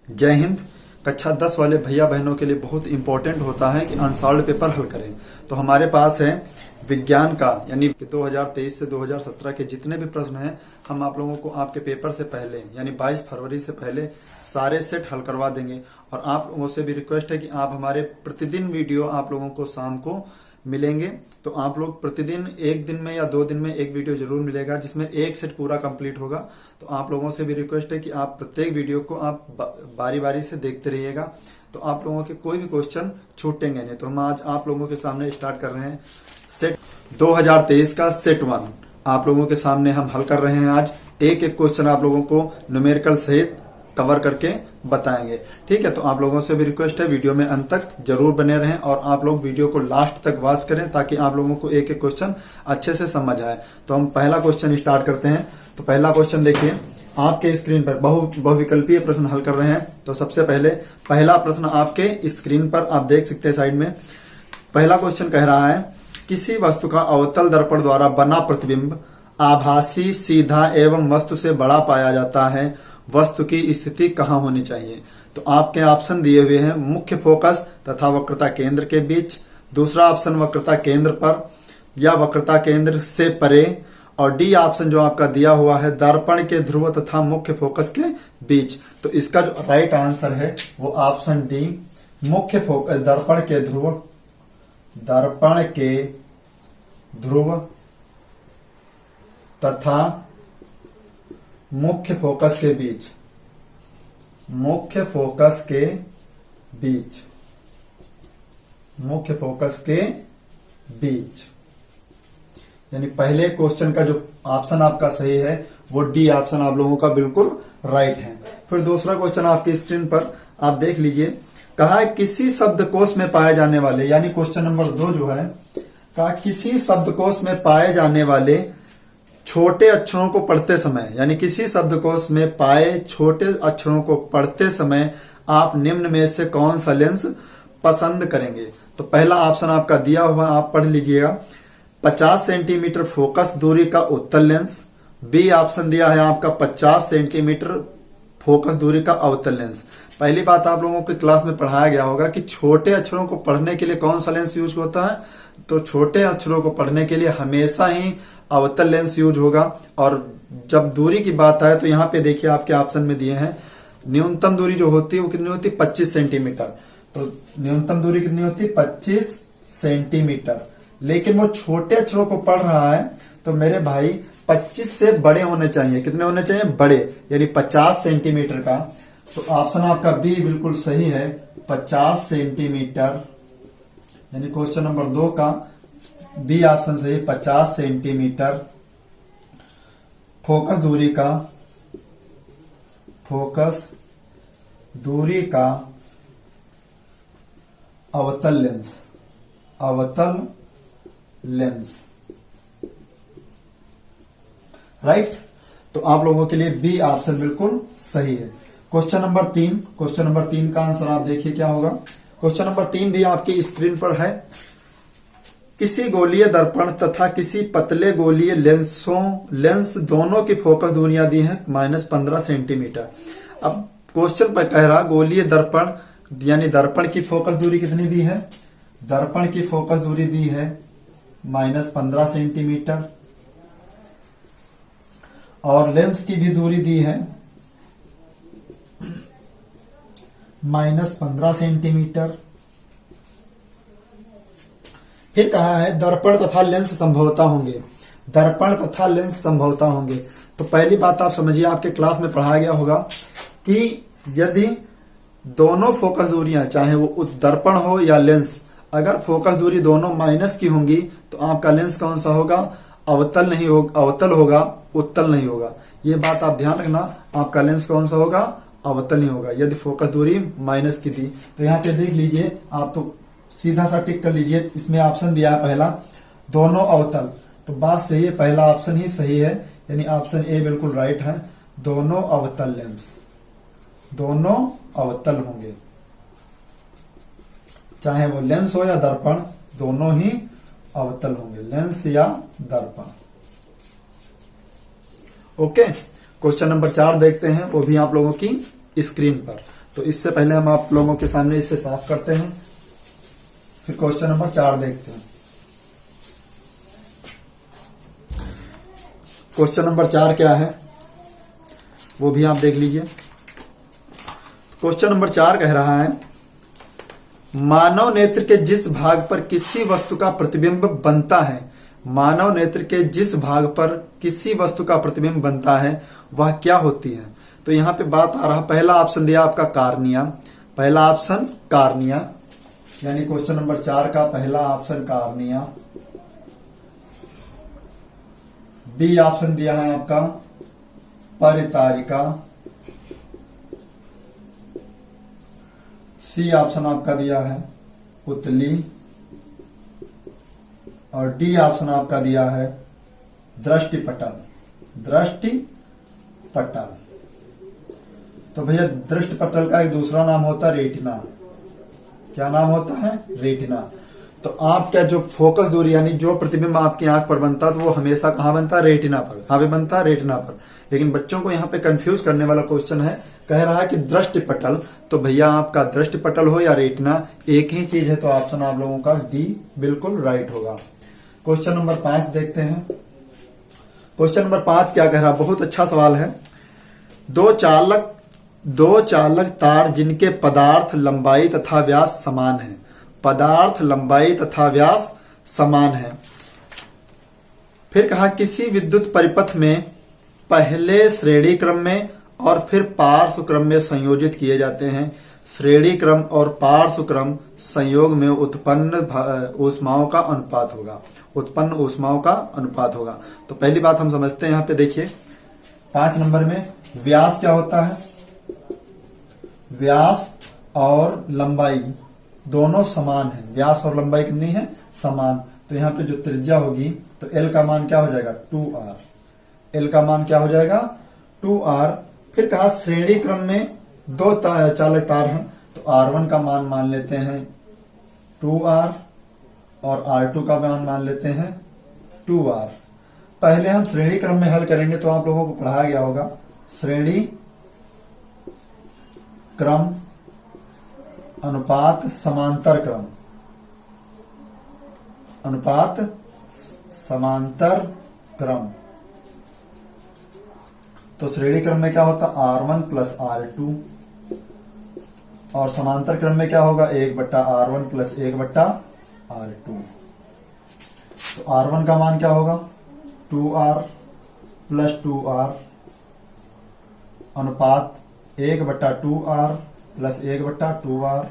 जय हिंद। कक्षा 10 वाले भैया बहनों के लिए बहुत इंपॉर्टेंट होता है कि अनसॉल्व्ड पेपर हल करें। तो हमारे पास है विज्ञान का, यानी 2023 से 2017 के जितने भी प्रश्न हैं हम आप लोगों को आपके पेपर से पहले यानी 22 फरवरी से पहले सारे सेट हल करवा देंगे। और आप लोगों से भी रिक्वेस्ट है कि आप हमारे प्रतिदिन वीडियो आप लोगों को शाम को मिलेंगे। तो आप लोग प्रतिदिन एक दिन में या 2 दिन में एक वीडियो जरूर मिलेगा जिसमें एक सेट पूरा कंप्लीट होगा। तो आप लोगों से भी रिक्वेस्ट है कि आप प्रत्येक वीडियो को आप बारी बारी से देखते रहिएगा, तो आप लोगों के कोई भी क्वेश्चन छूटेंगे नहीं। तो हम आज आप लोगों के सामने स्टार्ट कर रहे हैं सेट 2023 का सेट 1 आप लोगों के सामने हम हल कर रहे हैं। आज एक एक क्वेश्चन आप लोगों को न्यूमेरिकल सहित कवर करके बताएंगे, ठीक है। तो आप लोगों से भी रिक्वेस्ट है वीडियो में अंत तक जरूर बने रहें और आप लोग वीडियो को लास्ट तक वॉच करें ताकि आप लोगों को एक एक क्वेश्चन अच्छे से समझ आए। तो हम पहला क्वेश्चन स्टार्ट करते हैं। तो पहला क्वेश्चन देखिए, आपके स्क्रीन पर बहुविकल्पीय प्रश्न हल कर रहे हैं। तो सबसे पहले पहला प्रश्न आपके स्क्रीन पर आप देख सकते हैं साइड में। पहला क्वेश्चन कह रहा है, किसी वस्तु का अवतल दर्पण द्वारा बना प्रतिबिंब आभासी, सीधा एवं वस्तु से बड़ा पाया जाता है। वस्तु की स्थिति कहाँ होनी चाहिए? तो आपके ऑप्शन दिए हुए हैं, मुख्य फोकस तथा वक्रता केंद्र के बीच, दूसरा ऑप्शन वक्रता केंद्र पर या वक्रता केंद्र से परे, और डी ऑप्शन जो आपका दिया हुआ है दर्पण के ध्रुव तथा मुख्य फोकस के बीच। तो इसका जो राइट आंसर है वो ऑप्शन डी, मुख्य फोकस दर्पण के ध्रुव तथा मुख्य फोकस के बीच, मुख्य फोकस के बीच। यानी पहले क्वेश्चन का जो ऑप्शन आपका सही है वो डी ऑप्शन आप लोगों का बिल्कुल राइट है। फिर दूसरा क्वेश्चन आपकी स्क्रीन पर आप देख लीजिए, कहा है किसी शब्दकोश में पाए जाने वाले, यानी क्वेश्चन नंबर 2 जो है, कहा किसी शब्दकोश में पाए जाने वाले छोटे अक्षरों को पढ़ते समय, यानी किसी शब्दकोश में पाए छोटे अक्षरों को पढ़ते समय आप निम्न में से कौन सा लेंस पसंद करेंगे? तो पहला ऑप्शन आपका दिया हुआ आप पढ़ लीजिएगा, 50 सेंटीमीटर फोकस दूरी का उत्तल लेंस। बी ऑप्शन दिया है आपका 50 सेंटीमीटर फोकस दूरी का अवतल लेंस। पहली बात आप लोगों को क्लास में पढ़ाया गया होगा कि छोटे अक्षरों को पढ़ने के लिए कौन सा लेंस यूज होता है। तो छोटे अक्षरों को पढ़ने के लिए हमेशा ही अवतल लेंस यूज होगा। और जब दूरी की बात आए तो यहाँ पे देखिए आपके ऑप्शन में दिए हैं, न्यूनतम दूरी जो होती है वो कितनी होती है? 25 सेंटीमीटर। तो न्यूनतम दूरी कितनी होती है? 25 सेंटीमीटर। लेकिन वो छोटे अक्षरों को पढ़ रहा है तो मेरे भाई 25 से बड़े होने चाहिए। कितने होने चाहिए? बड़े, यानी 50 सेंटीमीटर का। तो ऑप्शन आपका बी बिल्कुल सही है, 50 सेंटीमीटर। यानी क्वेश्चन नंबर 2 का बी ऑप्शन सही, 50 सेंटीमीटर फोकस दूरी का अवतल लेंस, राइट। तो आप लोगों के लिए बी ऑप्शन बिल्कुल सही है। क्वेश्चन नंबर 3 का आंसर आप देखिए क्या होगा। क्वेश्चन नंबर 3 भी आपकी स्क्रीन पर है, किसी गोलीय दर्पण तथा किसी पतले गोलीय लेंस दोनों की फोकस दूरियां दी हैं -15 सेंटीमीटर। अब क्वेश्चन पर कह रहा गोलीय दर्पण, यानी दर्पण की फोकस दूरी कितनी दी है? दर्पण की फोकस दूरी दी है -15 सेंटीमीटर और लेंस की भी दूरी दी है -15 सेंटीमीटर। फिर कहा है दर्पण तथा लेंस संभवतः होंगे। तो पहली बात आप समझिए, आपके क्लास में पढ़ाया गया होगा कि यदि दोनों फोकस दूरियां, चाहे वो दर्पण हो या लेंस, अगर फोकस दूरी दोनों माइनस की होंगी तो आपका लेंस कौन सा होगा? अवतल होगा, उत्तल नहीं होगा। ये बात आप ध्यान रखना, आपका लेंस कौन सा होगा? अवतल नहीं होगा यदि फोकस दूरी माइनस की थी। तो यहाँ पे देख लीजिए, आप तो सीधा सा टिक कर लीजिए, इसमें ऑप्शन दिया है पहला दोनों अवतल। तो बात सही है, पहला ऑप्शन ही सही है, यानी ऑप्शन ए बिल्कुल राइट है, दोनों अवतल लेंस, दोनों अवतल होंगे, चाहे वो लेंस हो या दर्पण, दोनों ही अवतल होंगे, लेंस या दर्पण। ओके, क्वेश्चन नंबर 4 देखते हैं, वो भी आप लोगों की स्क्रीन पर। तो इससे पहले हम आप लोगों के सामने इसे साफ करते हैं, फिर क्वेश्चन नंबर 4 देखते हैं। क्वेश्चन नंबर 4 क्या है वो भी आप देख लीजिए। क्वेश्चन नंबर 4 कह रहा है, मानव नेत्र के जिस भाग पर किसी वस्तु का प्रतिबिंब बनता है, मानव नेत्र के जिस भाग पर किसी वस्तु का प्रतिबिंब बनता है वह क्या होती है। तो यहां पे बात आ रहा, पहला ऑप्शन दिया आपका कार्निया, पहला ऑप्शन कार्निया, यानी क्वेश्चन नंबर 4 का पहला ऑप्शन कार्निया। बी ऑप्शन दिया है आपका परितारिका, सी ऑप्शन आपका दिया है पुतली, और डी ऑप्शन आपका दिया है दृष्टिपटल, दृष्टिपटल। तो भैया दृष्टिपटल का एक दूसरा नाम होता है रेटिना। क्या नाम होता है? रेटिना। तो आपका जो फोकस दूरी यानी जो प्रतिबिंब आपकी आंख पर बनता है तो वो हमेशा कहां बनता है? रेटिना पर। कहां पे बनता है? रेटिना पर। लेकिन बच्चों को यहाँ पे कंफ्यूज करने वाला क्वेश्चन है, कह रहा है कि दृष्टिपटल, तो भैया आपका दृष्टिपटल हो या रेटिना एक ही चीज है, तो ऑप्शन आप लोगों का डी बिल्कुल राइट होगा। क्वेश्चन नंबर 5 देखते हैं। क्वेश्चन नंबर 5 क्या कह रहा है? बहुत अच्छा सवाल है। दो चालक तार जिनके पदार्थ लंबाई तथा व्यास समान है, पदार्थ लंबाई तथा व्यास समान है। फिर कहा किसी विद्युत परिपथ में पहले श्रेणी क्रम में और फिर पार्श्व क्रम में संयोजित किए जाते हैं। श्रेणी क्रम और पार्श्व क्रम संयोग में उत्पन्न ऊष्माओं का अनुपात होगा, उत्पन्न ऊष्माओं का अनुपात होगा। तो पहली बात हम समझते हैं, यहाँ पे देखिए 5 नंबर में व्यास क्या होता है? व्यास और लंबाई दोनों समान है। व्यास और लंबाई कितनी है? समान। तो यहाँ पे जो त्रिज्या होगी तो L का मान क्या हो जाएगा? 2r। L का मान क्या हो जाएगा? 2r। फिर कहा श्रेणी क्रम में 2 चालक तार हैं, तो R1 का मान मान लेते हैं 2r और R2 का मान मान लेते हैं 2r। पहले हम श्रेणी क्रम में हल करेंगे, तो आप लोगों को पढ़ाया गया होगा श्रेणी क्रम अनुपात समांतर क्रम, अनुपात समांतर क्रम। तो श्रेणी क्रम में क्या होता? R1 प्लस R2, और समांतर क्रम में क्या होगा? 1/R1 plus 1/R2। तो R1 का मान क्या होगा? 2r प्लस 2r अनुपात 1/2r प्लस 1/2r।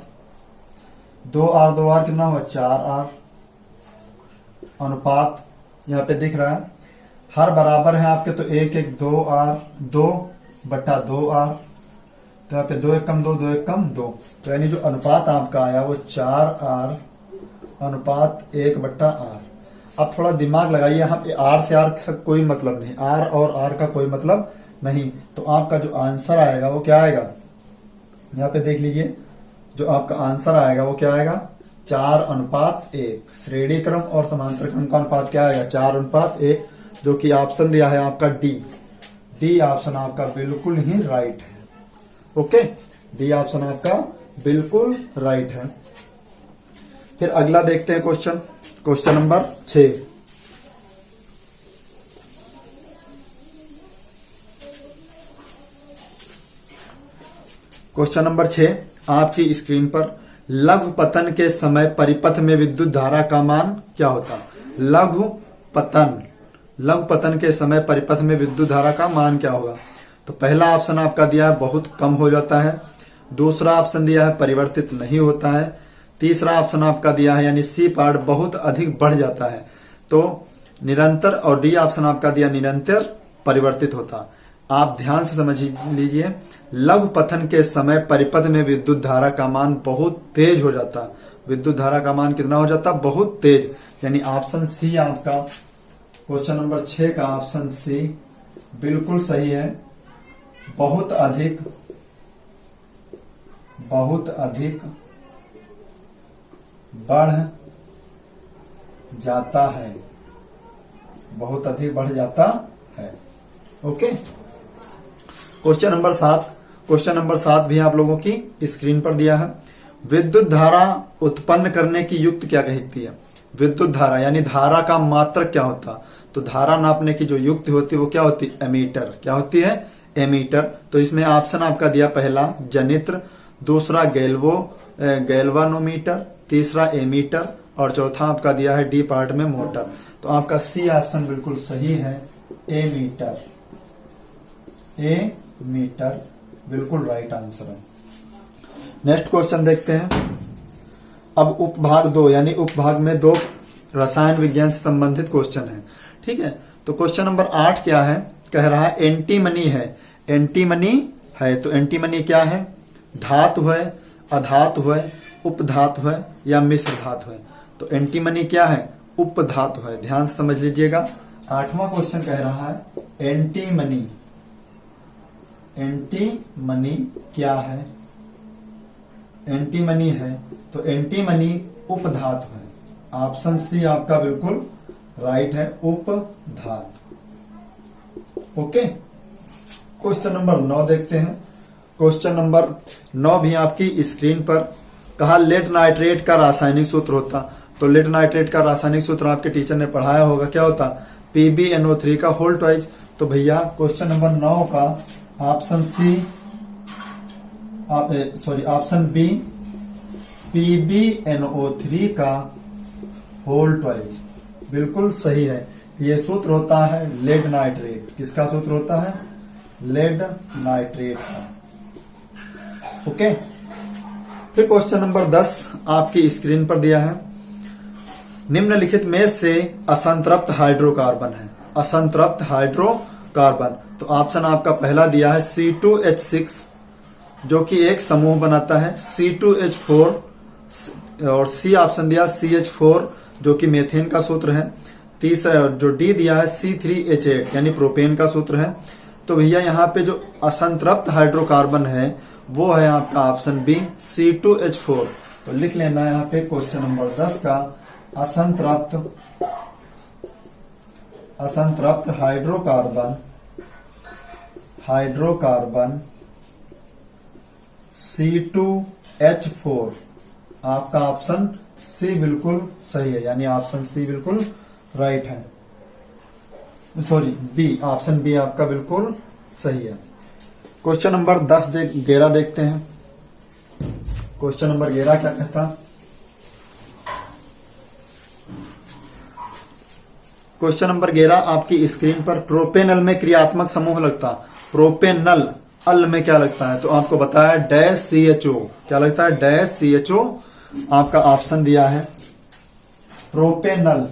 2r कितना हुआ? 4r अनुपात यहाँ पे दिख रहा है हर बराबर है आपके, तो 1 2r 2/2r। तो यहाँ पे 2 1 कम 2 2 1 कम 2, तो यानी जो अनुपात आपका आया वो 4r अनुपात 1/r। अब थोड़ा दिमाग लगाइए, यहाँ पे r से r का कोई मतलब नहीं, r और r का कोई मतलब नहीं। तो आपका जो आंसर आएगा वो क्या आएगा? यहाँ पे देख लीजिए, जो आपका आंसर आएगा वो क्या आएगा? 4:1। श्रेणी क्रम और समांतर क्रम का अनुपात क्या आएगा? 4:1, जो कि ऑप्शन दिया है आपका डी। डी ऑप्शन आपका बिल्कुल ही राइट है। ओके, डी ऑप्शन आपका बिल्कुल राइट है। फिर अगला देखते हैं question, question number 6। Question number 6 आपकी स्क्रीन पर, लघु पतन के समय परिपथ में विद्युत धारा का मान क्या होता? लघु पतन के समय परिपथ में विद्युत धारा का मान क्या होगा? तो पहला ऑप्शन आपका दिया है बहुत कम हो जाता है, दूसरा ऑप्शन दिया है परिवर्तित नहीं होता है, तीसरा ऑप्शन आपका दिया है यानी सी पार्ट बहुत अधिक बढ़ जाता है, तो निरंतर, और डी ऑप्शन आपका दिया निरंतर परिवर्तित होता। आप ध्यान से समझ लीजिए, लघु पतन के समय परिपथ में विद्युत धारा का मान बहुत तेज हो जाता। विद्युत धारा का मान कितना हो जाता? बहुत तेज। यानी ऑप्शन सी आपका क्वेश्चन नंबर 6 का ऑप्शन सी बिल्कुल सही है। बहुत अधिक बढ़ जाता है, बहुत अधिक बढ़ जाता है। Okay, question number 7, question number 7 भी आप लोगों की स्क्रीन पर दिया है। विद्युत धारा उत्पन्न करने की युक्ति क्या कहती है? विद्युत धारा यानी धारा का मात्रक क्या होता? तो धारा नापने की जो युक्ति होती है वो क्या होती है? एमीटर। क्या होती है? एमीटर। तो इसमें ऑप्शन आपका दिया पहला जनित्र, दूसरा गैल्वानोमीटर, तीसरा एमीटर और चौथा आपका दिया है डी पार्ट में मोटर। तो आपका सी ऑप्शन बिल्कुल सही है, एमीटर। एमीटर बिल्कुल राइट आंसर है। नेक्स्ट क्वेश्चन देखते हैं। अब उपभाग 2 यानी उपभाग में 2 रसायन विज्ञान से संबंधित क्वेश्चन है। ठीक है, तो क्वेश्चन नंबर 8 क्या है? कह रहा है एंटीमनी है। एंटीमनी है तो एंटीमनी क्या है? धातु है, अधातु है, उपधातु है या मिश्र धातु है? तो एंटीमनी क्या है? उपधातु है। ध्यान से समझ लीजिएगा। 8वां क्वेश्चन कह रहा है एंटीमनी। एंटीमनी क्या है? एंटीमनी है तो एंटीमनी उपधातु है। ऑप्शन सी आपका बिल्कुल राइट है, उपधातु। ओके, क्वेश्चन नंबर 9 देखते हैं। क्वेश्चन नंबर 9 भी आपकी स्क्रीन पर। कहा लेड नाइट्रेट का रासायनिक सूत्र होता। तो लेड नाइट्रेट का रासायनिक सूत्र आपके टीचर ने पढ़ाया होगा, क्या होता? PbNO3 का होल ट्वाइस। तो भैया क्वेश्चन नंबर 9 का option C option B PbNO3 का होल ट्वाइस बिल्कुल सही है। ये सूत्र होता है लेड नाइट्रेट। किसका सूत्र होता है? लेड नाइट्रेट का। ओके, फिर क्वेश्चन नंबर 10 आपकी स्क्रीन पर दिया है। निम्नलिखित में से असंतृप्त हाइड्रोकार्बन है। असंतृप्त हाइड्रोकार्बन। तो ऑप्शन आपका पहला दिया है C2H6 जो कि एक समूह बनाता है, C2H4 और सी ऑप्शन दिया CH4 जो कि मेथेन का सूत्र है। तीसरा जो डी दिया है C3H8 यानी प्रोपेन का सूत्र है। तो भैया यहाँ पे जो असंतृप्त हाइड्रोकार्बन है वो है आपका ऑप्शन बी C2H4। तो लिख लेना यहाँ पे क्वेश्चन नंबर 10 का असंतृप्त हाइड्रोकार्बन C2H4 आपका ऑप्शन सी बिल्कुल सही है, यानी ऑप्शन सी बिल्कुल राइट है। सॉरी बी, ऑप्शन बी आपका बिल्कुल सही है। क्वेश्चन नंबर 10 11 देखते हैं। क्वेश्चन नंबर 11 क्या कहता? क्वेश्चन नंबर 11 आपकी स्क्रीन पर। प्रोपेनल में क्रियात्मक समूह लगता। प्रोपेनल अल में क्या लगता है? तो आपको बताया डैश CHO। क्या लगता है? Dash CHO। आपका ऑप्शन दिया है प्रोपेनल।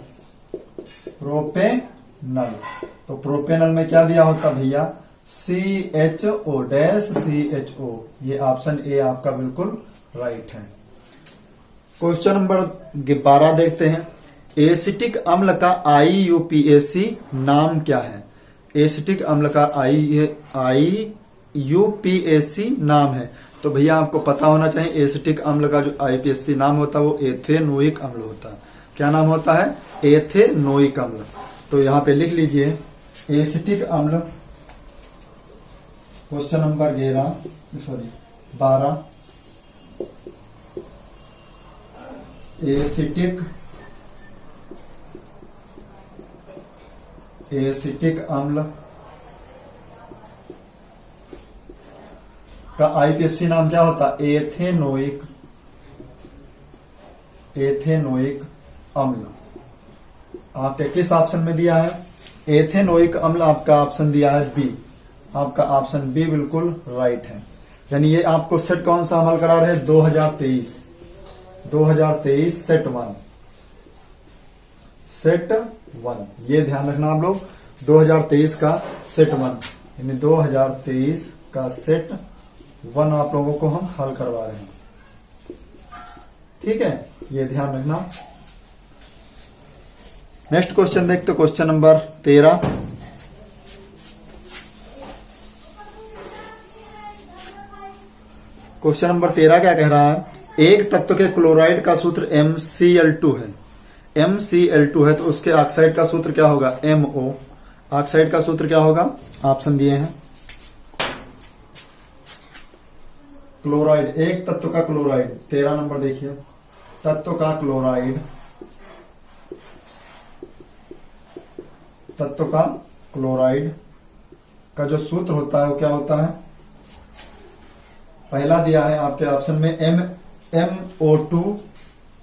तो प्रोपेनल में क्या दिया होता भैया? CHO dash CHO। ये ऑप्शन ए आपका बिल्कुल राइट है। क्वेश्चन नंबर 12 देखते हैं। एसिटिक अम्ल का IUPAC नाम क्या है? एसिटिक अम्ल का IUPAC नाम है। तो भैया आपको पता होना चाहिए एसिटिक अम्ल का जो IUPAC नाम होता है वो एथेनोइक अम्ल होता है। क्या नाम होता है? एथेनोइक अम्ल। तो यहाँ पे लिख लीजिए एसिटिक अम्ल। क्वेश्चन नंबर 12 एसिटिक अम्ल का IUPAC नाम क्या होता? एथेनोइक अम्ल। आपके किस ऑप्शन में दिया है? एथेनोइक अम्ल आपका ऑप्शन दिया है बी। आपका ऑप्शन बी बिल्कुल राइट है। यानी ये आपको सेट कौन सा अमल करा रहे? 2023 सेट 1। ये ध्यान रखना आप लोग, 2023 का सेट 1 यानी 2023 का सेट 1 आप लोगों को हम हल करवा रहे हैं। ठीक है, ये ध्यान रखना। नेक्स्ट क्वेश्चन देखते, क्वेश्चन नंबर 13। क्वेश्चन नंबर 13 क्या कह रहा है? एक तत्व के क्लोराइड का सूत्र MCl2 है। MCl2 है तो उसके ऑक्साइड का सूत्र क्या होगा? MO। ऑक्साइड का सूत्र क्या होगा? ऑप्शन दिए हैं क्लोराइड, एक तत्व का क्लोराइड, 13 नंबर देखिए, तत्व का क्लोराइड, तत्व का क्लोराइड का जो सूत्र होता है वो क्या होता है? पहला दिया है आपके ऑप्शन में MO2,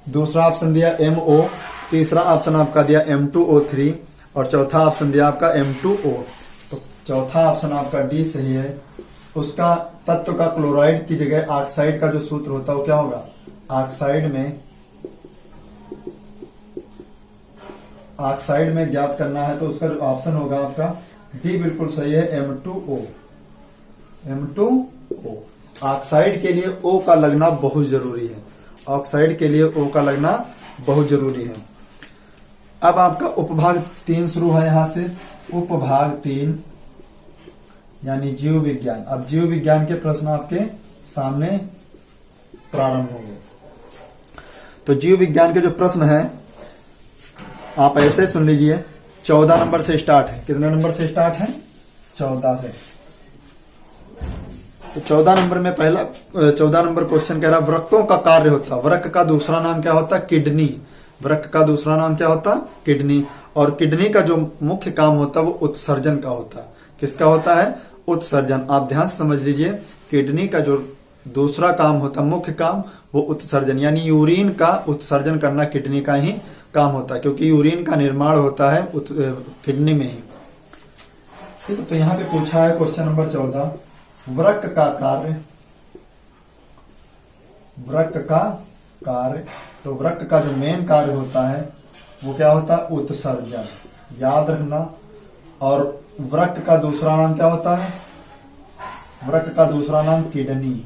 दूसरा ऑप्शन दिया MO, तीसरा ऑप्शन आपका दिया M2O3 और चौथा ऑप्शन दिया आपका M2O। तो चौथा ऑप्शन आपका डी सही है। उसका तत्व का क्लोराइड की जगह ऑक्साइड का जो सूत्र होता है वो क्या होगा? ऑक्साइड में ज्ञात करना है तो उसका जो ऑप्शन होगा आपका डी बिल्कुल सही है, M2O। ऑक्साइड के लिए O का लगना बहुत जरूरी है, ऑक्साइड के लिए O का लगना बहुत जरूरी है। अब आपका उपभाग 3 शुरू है यहां से, उपभाग 3 यानी जीव विज्ञान। अब जीव विज्ञान के प्रश्न आपके सामने प्रारंभ होंगे। तो जीव विज्ञान के जो प्रश्न है आप ऐसे सुन लीजिए, 14 नंबर से स्टार्ट है। कितने नंबर से स्टार्ट है? 14 से। तो 14 नंबर में पहला 14 नंबर क्वेश्चन कह रहा वृक्कों का कार्य होता, वृक्क का दूसरा नाम क्या होता? किडनी। वृक्क का दूसरा नाम क्या होता? किडनी। और किडनी का जो मुख्य काम होता है वो उत्सर्जन का होता। किसका होता है? उत्सर्जन। आप ध्यान से समझ लीजिए, किडनी का जो दूसरा काम होता, मुख्य काम, वो उत्सर्जन, यानी यूरिन का उत्सर्जन करना किडनी का ही काम होता है, क्योंकि यूरिन का निर्माण होता है किडनी में ही। ठीक है, तो यहाँ पे पूछा है क्वेश्चन नंबर 14, वृक्क का कार्य, वृक्क का कार्य। तो वृक्क का जो मेन कार्य होता है वो क्या होता है? उत्सर्जन, याद रखना। और वृक्क का दूसरा नाम क्या होता है? वृक्क का दूसरा नाम किडनी,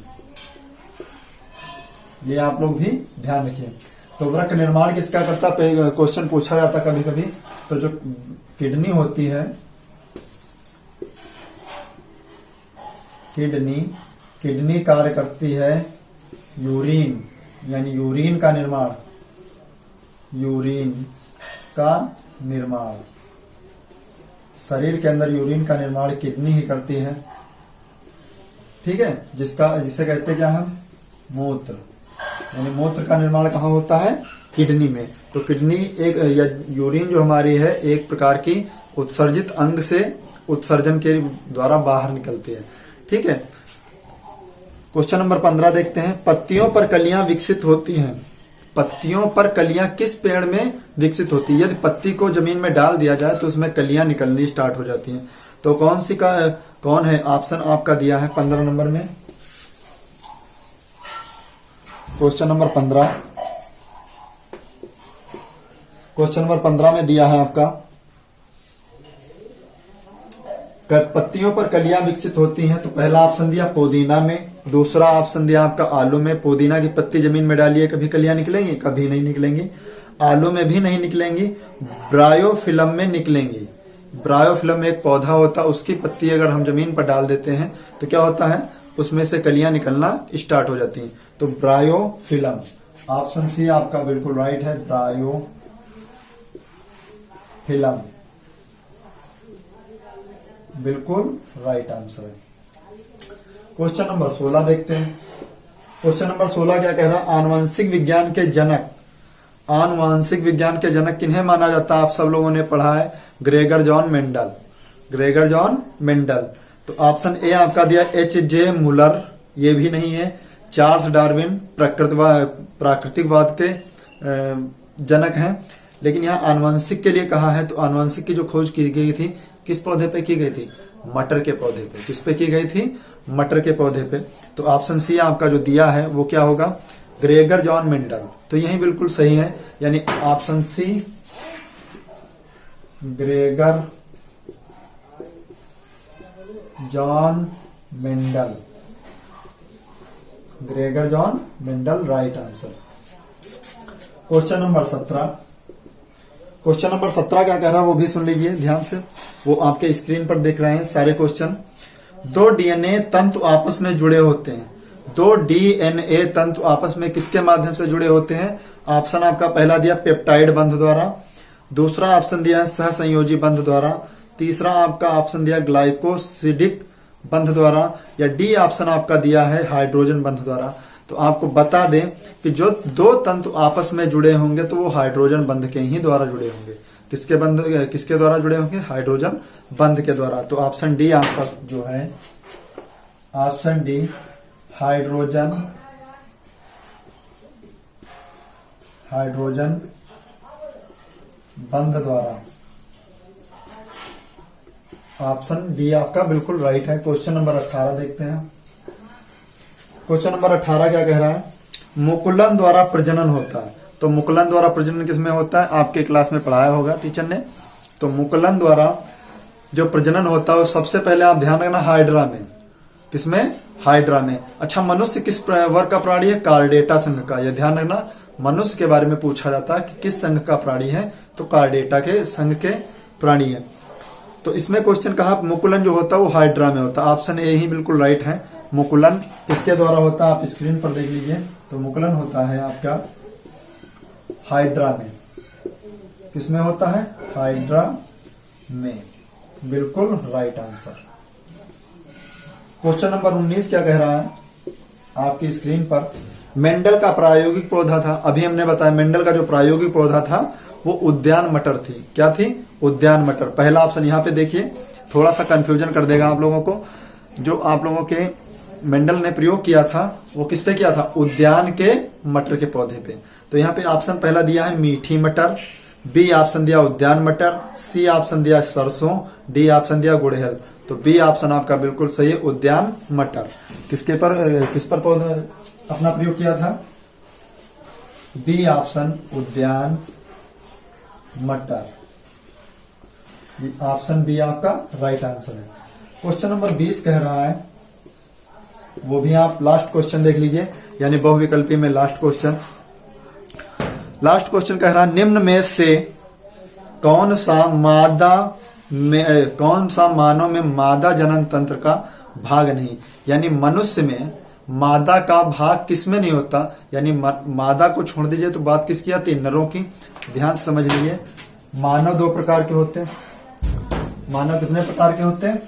ये आप लोग भी ध्यान रखिए। तो वृक्क निर्माण किसका करता? क्वेश्चन पूछा जाता कभी कभी। तो जो किडनी होती है, किडनी कार्य करती है यूरिन, यानी यूरिन का निर्माण, यूरिन का निर्माण, शरीर के अंदर यूरिन का निर्माण किडनी ही करती है। ठीक है, जिसे कहते हैं क्या हम? मूत्र, यानी मूत्र का निर्माण कहाँ होता है? किडनी में। तो किडनी एक या यूरिन जो हमारी है एक प्रकार की उत्सर्जित अंग से उत्सर्जन के द्वारा बाहर निकलती है। ठीक है, क्वेश्चन नंबर 15 देखते हैं, पत्तियों पर कलियां विकसित होती हैं। पत्तियों पर कलियां किस पेड़ में विकसित होती है? यदि पत्ती को जमीन में डाल दिया जाए तो उसमें कलियां निकलनी स्टार्ट हो जाती हैं। तो कौन है? ऑप्शन आपका दिया है 15 नंबर में, क्वेश्चन नंबर 15। क्वेश्चन नंबर 15 में दिया है आपका पत्तियों पर कलियां विकसित होती हैं। तो पहला ऑप्शन दिया पुदीना में, दूसरा ऑप्शन दिया आपका आलू में। पुदीना की पत्ती जमीन में डालिए, कभी कलियां निकलेंगी? कभी नहीं निकलेंगी। आलू में भी नहीं निकलेंगी, ब्रायोफिलम में निकलेंगी। ब्रायोफिलम एक पौधा होता है, उसकी पत्ती अगर हम जमीन पर डाल देते हैं तो क्या होता है? उसमें से कलियां निकलना स्टार्ट हो जाती हैं। तो ब्रायोफिलम, ऑप्शन सी आपका बिल्कुल राइट है, ब्रायोफिलम बिल्कुल राइट आंसर है। क्वेश्चन नंबर 16 देखते हैं। क्वेश्चन नंबर 16 क्या कह रहा है? आनुवंशिक विज्ञान के जनक, आनुवंशिक विज्ञान के जनक किन्हें माना जाता है? आप सब लोगों ने पढ़ा है, Gregor John Mendel, Gregor John Mendel. तो ऑप्शन ए आपका दिया H.J. मुलर, ये भी नहीं है। चार्ल्स डार्विन प्राकृतिकवाद के जनक हैं, लेकिन यहाँ आनुवंशिक के लिए कहा है। तो आनुवंशिक की जो खोज की गई थी किस पौधे पे की गई थी? मटर के पौधे पे। किस पे की गई थी? मटर के पौधे पे। तो ऑप्शन सी आपका जो दिया है वो क्या होगा? Gregor John Mendel. तो यही बिल्कुल सही है, यानी option C Gregor John Mendel, Gregor John Mendel right answer. Question number 17, question number 17 क्या कह रहा है वो भी सुन लीजिए ध्यान से, वो आपके स्क्रीन पर देख रहे हैं सारे क्वेश्चन। दो डीएनए तंतु आपस में जुड़े होते हैं, दो डीएनए तंतु आपस में किसके माध्यम से जुड़े होते हैं? ऑप्शन आपका पहला दिया पेप्टाइड बंध द्वारा, दूसरा ऑप्शन दिया है सहसंयोजी बंध द्वारा, तीसरा आपका ऑप्शन दिया ग्लाइकोसिडिक बंध द्वारा, या डी ऑप्शन आपका दिया है हाइड्रोजन बंध द्वारा। तो आपको बता दें कि जो दो तंतु आपस में जुड़े होंगे तो वो हाइड्रोजन बंध के ही द्वारा जुड़े होंगे। किसके द्वारा जुड़े होंगे? हाइड्रोजन बंध के द्वारा। तो ऑप्शन डी आपका जो है, ऑप्शन डी हाइड्रोजन बंध द्वारा, ऑप्शन डी आपका बिल्कुल राइट है। क्वेश्चन नंबर 18 देखते हैं। क्वेश्चन नंबर 18 क्या कह रहा है? मुकुलन द्वारा प्रजनन होता है। तो मुकुलन द्वारा प्रजनन किसमें होता है? आपके क्लास में पढ़ाया होगा टीचर ने। तो मुकुलन द्वारा जो प्रजनन होता है वो सबसे पहले आप ध्यान रखना हाइड्रा में। किसमें? हाइड्रा में। अच्छा, मनुष्य किस वर्ग का प्राणी है? कार्डेटा संघ का। यह ध्यान रखना, मनुष्य के बारे में पूछा जाता है कि किस संघ का प्राणी है, तो कार्डेटा के संघ के प्राणी है। तो इसमें क्वेश्चन कहा मुकुलन जो होता है वो हाइड्रा में होता है। ऑप्शन ए ही बिल्कुल राइट है। मुकुलन किसके द्वारा होता है? आप स्क्रीन पर देख लीजिए। तो मुकुलन होता है आपका हाइड्रा में। किसमें होता है? हाइड्रा में। बिल्कुल राइट आंसर। क्वेश्चन नंबर 19 क्या कह रहा है आपकी स्क्रीन पर? मेंडल का प्रायोगिक पौधा था, अभी हमने बताया मेंडल का जो प्रायोगिक पौधा था वो उद्यान मटर थी। क्या थी? उद्यान मटर। पहला ऑप्शन यहाँ पे देखिए, थोड़ा सा कंफ्यूजन कर देगा आप लोगों को। जो आप लोगों के मेंडल ने प्रयोग किया था वो किस पे किया था? उद्यान के मटर के पौधे पे। तो यहाँ पे ऑप्शन पहला दिया है मीठी मटर, बी ऑप्शन दिया उद्यान मटर, सी ऑप्शन दिया सरसों, डी ऑप्शन दिया गुड़हल। तो बी ऑप्शन आपका बिल्कुल सही है, उद्यान मटर। किस पर पौधा अपना प्रयोग किया था? बी ऑप्शन उद्यान मटर। ऑप्शन बी आपका राइट आंसर है। क्वेश्चन नंबर 20 कह रहा है, वो भी आप लास्ट क्वेश्चन देख लीजिए, यानी बहुविकल्पी में लास्ट क्वेश्चन। लास्ट क्वेश्चन कह रहा है निम्न में से कौन सा मानव में मादा जनन तंत्र का भाग नहीं, यानी मनुष्य में मादा का भाग किसमें नहीं होता, यानी मादा को छोड़ दीजिए तो बात किसकी आती है? नरों की। ध्यान से समझ लीजिए, मानव दो प्रकार के होते हैं। मानव कितने प्रकार के होते हैं?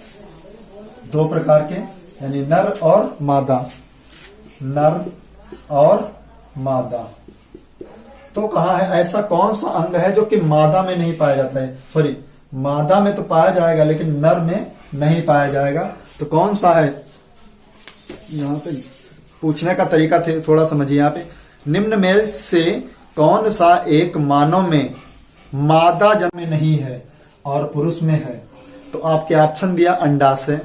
दो प्रकार के, यानी नर और मादा। नर और मादा। तो कहा है ऐसा कौन सा अंग है जो कि मादा में नहीं पाया जाता है? सॉरी, मादा में तो पाया जाएगा लेकिन नर में नहीं पाया जाएगा। तो कौन सा है? यहाँ पे पूछने का तरीका थे, थोड़ा समझिए। यहाँ पे निम्न में से कौन सा एक मानव में मादा जन्म में नहीं है और पुरुष में है? तो आपके ऑप्शन दिया अंडाशय।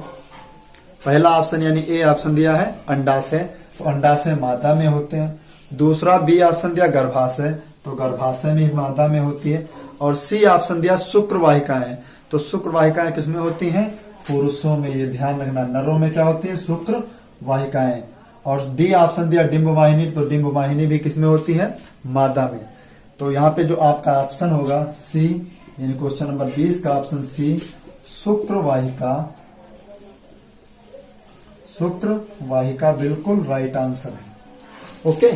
पहला ऑप्शन यानी ए ऑप्शन दिया है अंडाशय। तो अंडाशय मादा में होते हैं। दूसरा बी ऑप्शन दिया गर्भाशय, तो गर्भाशय में मादा में होती है। और सी ऑप्शन दिया शुक्र वाहिकाएं, तो शुक्र वाहिकाएं किसमें होती हैं? पुरुषों में। ये ध्यान रखना, नरों में क्या होती है? शुक्र वाहिकाएं। और डी ऑप्शन दिया डिंब वाहिनी, तो डिंब वाहिनी भी किसमें होती है? मादा में। तो यहाँ पे जो आपका ऑप्शन होगा सी, यानी क्वेश्चन नंबर 20 का ऑप्शन सी शुक्र वाहिका बिल्कुल राइट आंसर है। ओके,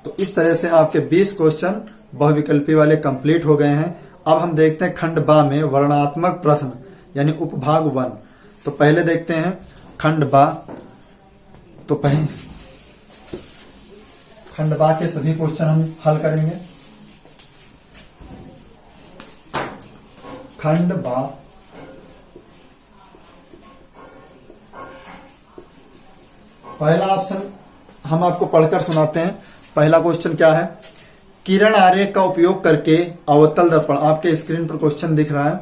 तो इस तरह से आपके 20 क्वेश्चन बहुविकल्पी वाले कंप्लीट हो गए हैं। अब हम देखते हैं खंड बा में वर्णनात्मक प्रश्न, यानी उपभाग 1। तो पहले देखते हैं खंड बा। तो पहले खंड बा के सभी क्वेश्चन हम हल करेंगे। खंड बा, पहला ऑप्शन हम आपको पढ़कर सुनाते हैं। पहला क्वेश्चन क्या है? किरण आरेख का उपयोग करके अवतल दर्पण, आपके स्क्रीन पर क्वेश्चन दिख रहा है।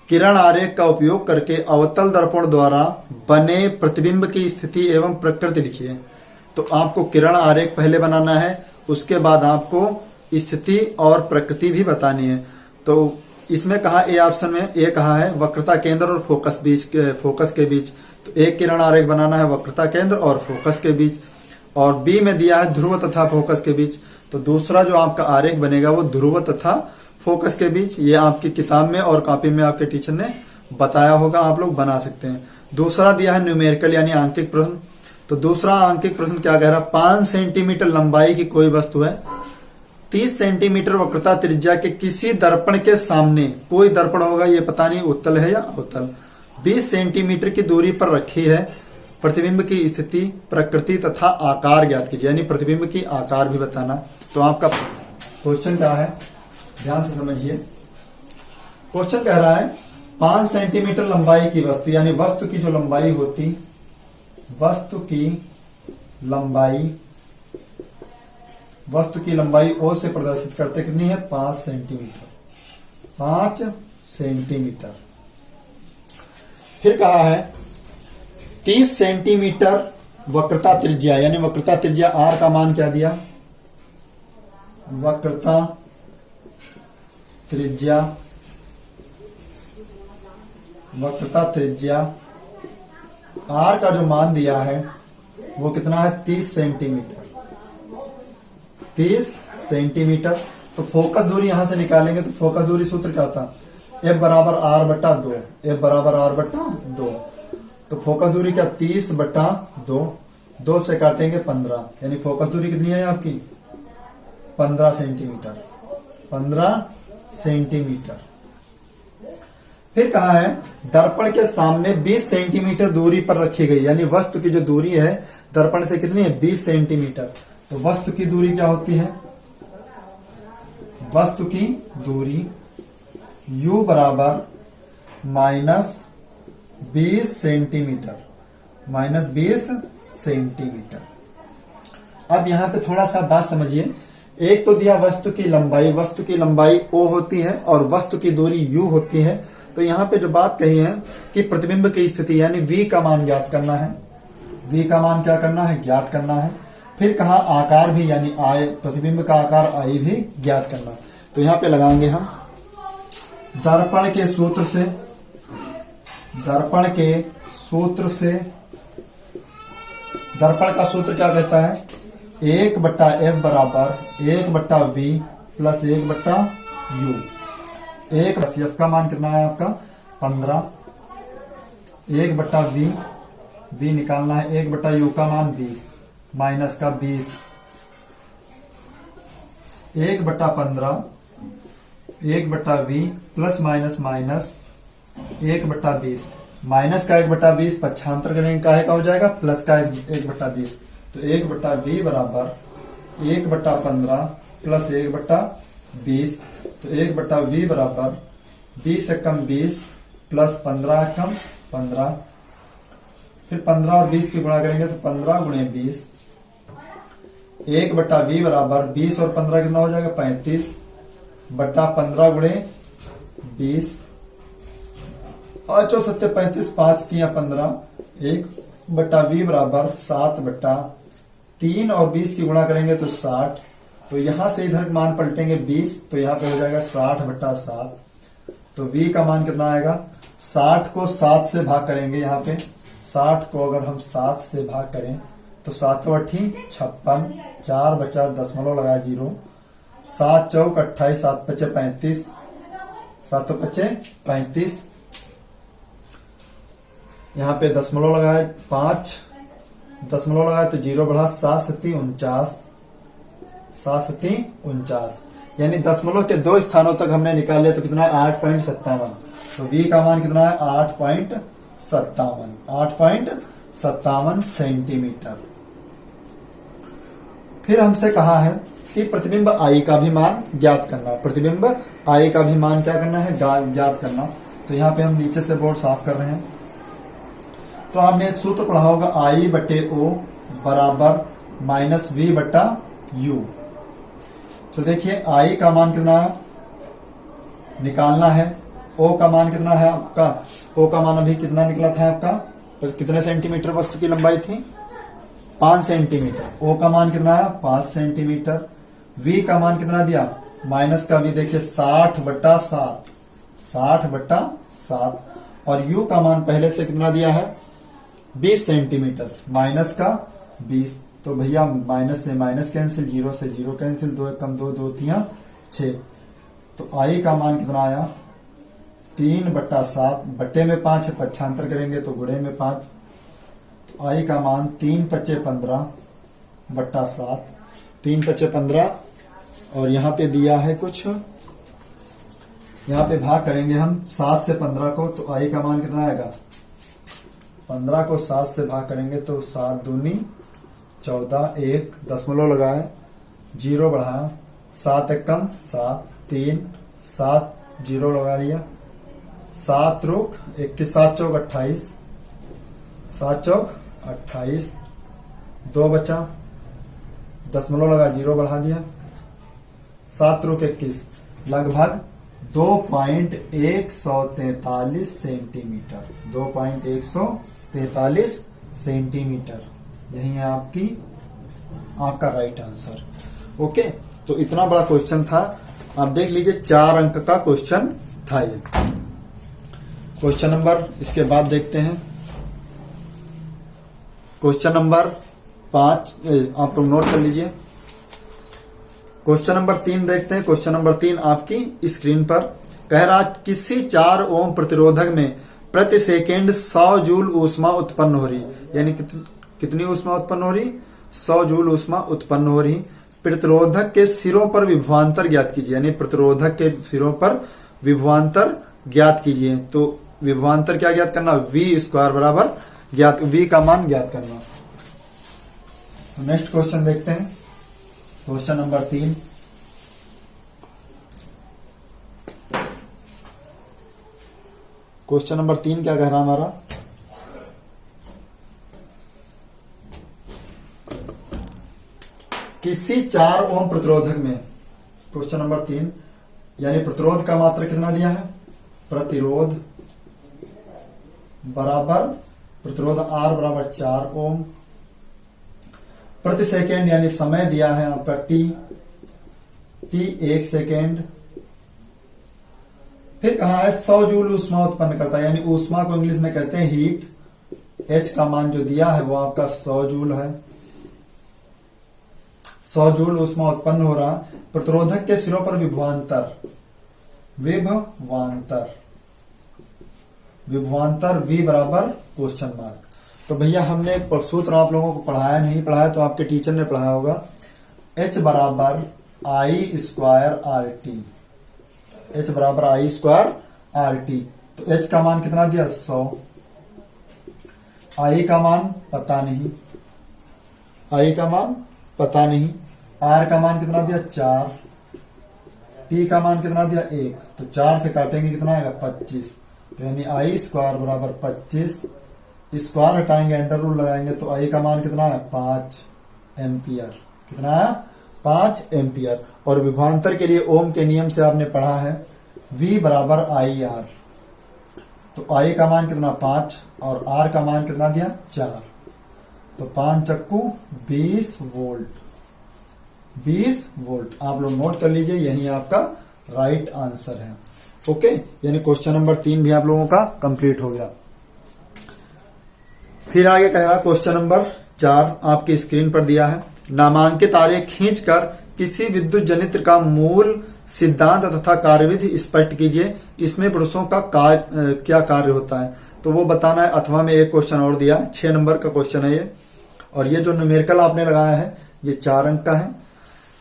किरण आरेख का उपयोग करके अवतल दर्पण द्वारा बने प्रतिबिंब की स्थिति एवं प्रकृति लिखिए। तो आपको किरण आरेख पहले बनाना है, उसके बाद आपको स्थिति और प्रकृति भी बतानी है। तो इसमें कहा ए ऑप्शन में ए कहा है वक्रता केंद्र और फोकस के बीच। तो एक किरण आरेख बनाना है वक्रता केंद्र और फोकस के बीच। और बी में दिया है ध्रुव तथा फोकस के बीच। तो दूसरा जो आपका आरेख बनेगा वो ध्रुव तथा फोकस के बीच। ये आपकी किताब में और कॉपी में आपके टीचर ने बताया होगा, आप लोग बना सकते हैं। दूसरा दिया है न्यूमेरिकल यानी आंकिक प्रश्न। तो दूसरा आंकिक प्रश्न क्या कह रहा है? 5 सेंटीमीटर लंबाई की कोई वस्तु है, 30 सेंटीमीटर वक्रता त्रिज्या के किसी दर्पण के सामने, कोई दर्पण होगा ये पता नहीं उत्तल है या अवतल, 20 सेंटीमीटर की दूरी पर रखी है। प्रतिबिंब की स्थिति, प्रकृति तथा आकार ज्ञात कीजिए, यानी प्रतिबिंब की आकार भी बताना। तो आपका क्वेश्चन क्या है, ध्यान से समझिए। क्वेश्चन कह रहा है 5 सेंटीमीटर लंबाई की वस्तु, यानी वस्तु की जो लंबाई होती, वस्तु की लंबाई ओ से प्रदर्शित करते कितनी है, 5 सेंटीमीटर। 5 सेंटीमीटर। फिर कहा है 30 सेंटीमीटर वक्रता त्रिज्या, यानी वक्रता त्रिज्या आर का मान क्या दिया, वक्रता त्रिज्या आर का जो मान दिया है वो कितना है, 30 सेंटीमीटर। 30 सेंटीमीटर। तो फोकस दूरी यहां से निकालेंगे तो फोकस दूरी सूत्र क्या था, F बराबर R बटा 2, F बराबर R बटा 2। तो फोकस दूरी क्या, 30 बटा 2, 2 से काटेंगे 15, यानी फोकस दूरी कितनी है आपकी, 15 सेंटीमीटर। 15 सेंटीमीटर। फिर कहा है दर्पण के सामने 20 सेंटीमीटर दूरी पर रखी गई, यानी वस्तु की जो दूरी है दर्पण से कितनी है, 20 सेंटीमीटर। तो वस्तु की दूरी क्या होती है, वस्तु की दूरी u बराबर -20 सेंटीमीटर, -20 सेंटीमीटर। अब यहां पे थोड़ा सा बात समझिए। एक तो दिया वस्तु की लंबाई, वस्तु की लंबाई o होती है और वस्तु की दूरी u होती है। तो यहां पे जो बात कही है कि प्रतिबिंब की स्थिति यानी v का मान ज्ञात करना है, v का मान क्या करना है, ज्ञात करना है। फिर कहा आकार भी, यानी आय, प्रतिबिंब का आकार आई भी ज्ञात करना। तो यहां पे लगाएंगे हम दर्पण के सूत्र से, दर्पण का सूत्र क्या कहता है, 1/f बराबर 1/v प्लस 1/u। f का मान कितना है आपका, 15, 1/v, v निकालना है, 1/u का मान 20, माइनस का 20, 1/15, 1/v प्लस माइनस 1/20, माइनस का 1/20 पक्षांतर करेंगे काहे का हो जाएगा, प्लस का 1/20। तो 1/v बराबर 1/15 प्लस 1/20। तो 1/v बराबर 20 एकम 20 प्लस 15 एकम 15। फिर 15 और 20 की गुणा करेंगे तो 15 गुणे 20। 1/v बराबर 20 और 15 कितना हो जाएगा, 35 बटा 15 गुणे 20। 5 और 7 35, 5 3 15। 1/v बराबर 7/3 और 20 की गुणा करेंगे तो 60। तो यहां से इधर मान पलटेंगे 20, तो यहां पे हो जाएगा 60/7। तो v का मान कितना आएगा, 60 को 7 से भाग करेंगे, यहाँ पे 60 को अगर हम 7 से भाग करें तो 7 8 56, 4 बचा दशमलव लगा 0, 7 चौक 28, 7 पचे 35, 7 पचे 35। यहाँ पे दशमलव लगाए 5, दशमलव लगाए तो 0 बढ़ा, 7 7 49, 7 7 49, यानी दशमलव के 2 स्थानों तक हमने निकाले तो कितना है, 8.57। तो v का मान कितना है, 8.57 सेंटीमीटर। फिर हमसे कहा है कि प्रतिबिंब आई का भी मान ज्ञात करना। प्रतिबिंब आई का भी मान क्या करना है, ज्ञात करना। तो यहाँ पे हम नीचे से बोर्ड साफ कर रहे हैं। तो आपने एक सूत्र पढ़ा होगा, I/O बराबर -v/u। तो देखिए I का मान कितना निकालना है, O का मान कितना है आपका, O का मान अभी कितना निकला था आपका, तो कितने सेंटीमीटर वस्तु की लंबाई थी, 5 सेंटीमीटर। O का मान कितना है, 5 सेंटीमीटर। V का मान कितना दिया, माइनस का V देखिए 60/7, 60/7। और U का मान पहले से कितना दिया है, 20 सेंटीमीटर, माइनस का 20। तो भैया माइनस से माइनस कैंसिल, 0 से 0 कैंसिल, 2 कम 2, 2 3 6। तो I का मान कितना आया, 3/7, बट्टे में 5 है, पक्षांतर करेंगे तो गुणे में 5। तो I का मान 3 पचे 15/7, 3 पचे 15। और यहाँ पे दिया है कुछ, यहाँ पे भाग करेंगे हम 7 से 15 को, तो I का मान कितना आएगा, 15 को 7 से भाग करेंगे तो 7 दूनी 14, 1 दशमलव लगाए, 0 बढ़ाया, 7 एकम 7, 3 7 0 लगा लिया, 7 रुक 21, 7 चौक 28, 7 चौक 28, 2 बचा, दशमलव लगा 0 बढ़ा दिया, 7 रुक 21, लगभग 2.143 सेंटीमीटर, 2.143 सेंटीमीटर, यही है आपका राइट आंसर। ओके, तो इतना बड़ा क्वेश्चन था। आप देख लीजिए 4 अंक का क्वेश्चन था ये। क्वेश्चन नंबर इसके बाद देखते हैं, क्वेश्चन नंबर 5 आप लोग नोट कर लीजिए। क्वेश्चन नंबर 3 देखते हैं। क्वेश्चन नंबर 3 आपकी स्क्रीन पर कह रहा, किसी 4 ओम प्रतिरोधक में प्रति सेकेंड 100 जूल ऊष्मा उत्पन्न हो रही, यानी कितनी ऊष्मा उत्पन्न हो रही, 100 जूल ऊष्मा उत्पन्न हो रही। प्रतिरोधक के सिरों पर विभवांतर ज्ञात कीजिए, यानी प्रतिरोधक के सिरों पर विभवांतर ज्ञात कीजिए। तो विभवांतर क्या ज्ञात करना, V स्क्वायर बराबर ज्ञात, V का मान ज्ञात करना। नेक्स्ट क्वेश्चन देखते हैं, क्वेश्चन नंबर 3। क्वेश्चन नंबर 3 क्या कह रहा हमारा, किसी 4 ओम प्रतिरोधक में, क्वेश्चन नंबर 3, यानी प्रतिरोध का मात्रा कितना दिया है, प्रतिरोध बराबर प्रतिरोध R बराबर 4 ओम, प्रति सेकेंड यानी समय दिया है आपका T 1 सेकेंड, फिर कहा है 100 जूल ऊष्मा उत्पन्न करता है, यानी ऊष्मा को इंग्लिश में कहते हैं हीट। H का मान जो दिया है वो आपका 100 जूल है, 100 जूल ऊष्मा उत्पन्न हो रहा। प्रतिरोधक के सिरों पर विभवांतर V बराबर क्वेश्चन मार्क। तो भैया हमने एक सूत्र आप लोगों को पढ़ाया, नहीं पढ़ाया तो आपके टीचर ने पढ़ाया होगा, H बराबर I स्क्वायर RT, H बराबर I स्क्वायर RT। तो H का मान कितना दिया, 100, I का मान पता नहीं, I का मान पता नहीं, R का मान कितना दिया 4, T का मान कितना दिया 1, तो 4 से काटेंगे कितना आएगा 25, तो यानी I स्क्वायर बराबर 25, स्क्वायर हटाएंगे एंटर रूल लगाएंगे तो I का मान कितना है 5 एम्पियर, कितना है 5 एम्पियर। और विभवांतर के लिए ओम के नियम से आपने पढ़ा है V बराबर IR, तो I का मान कितना 5 और R का मान कितना दिया 4, तो 5 चक्कू 20 वोल्ट, 20 वोल्ट। आप लोग नोट कर लीजिए, यही आपका राइट आंसर है। ओके, यानी क्वेश्चन नंबर 3 भी आप लोगों का कंप्लीट हो गया। फिर आगे कह रहा क्वेश्चन नंबर 4 आपकी स्क्रीन पर दिया है, नामांकित आरेख खींचकर किसी विद्युत जनित्र का मूल सिद्धांत तथा कार्यविधि स्पष्ट कीजिए, इसमें पुरुषों का क्या कार्य होता है, तो वो बताना है। अथवा में एक क्वेश्चन और दिया, 6 नंबर का क्वेश्चन है ये, और ये जो न्यूमेरिकल आपने लगाया है ये 4 अंक का है।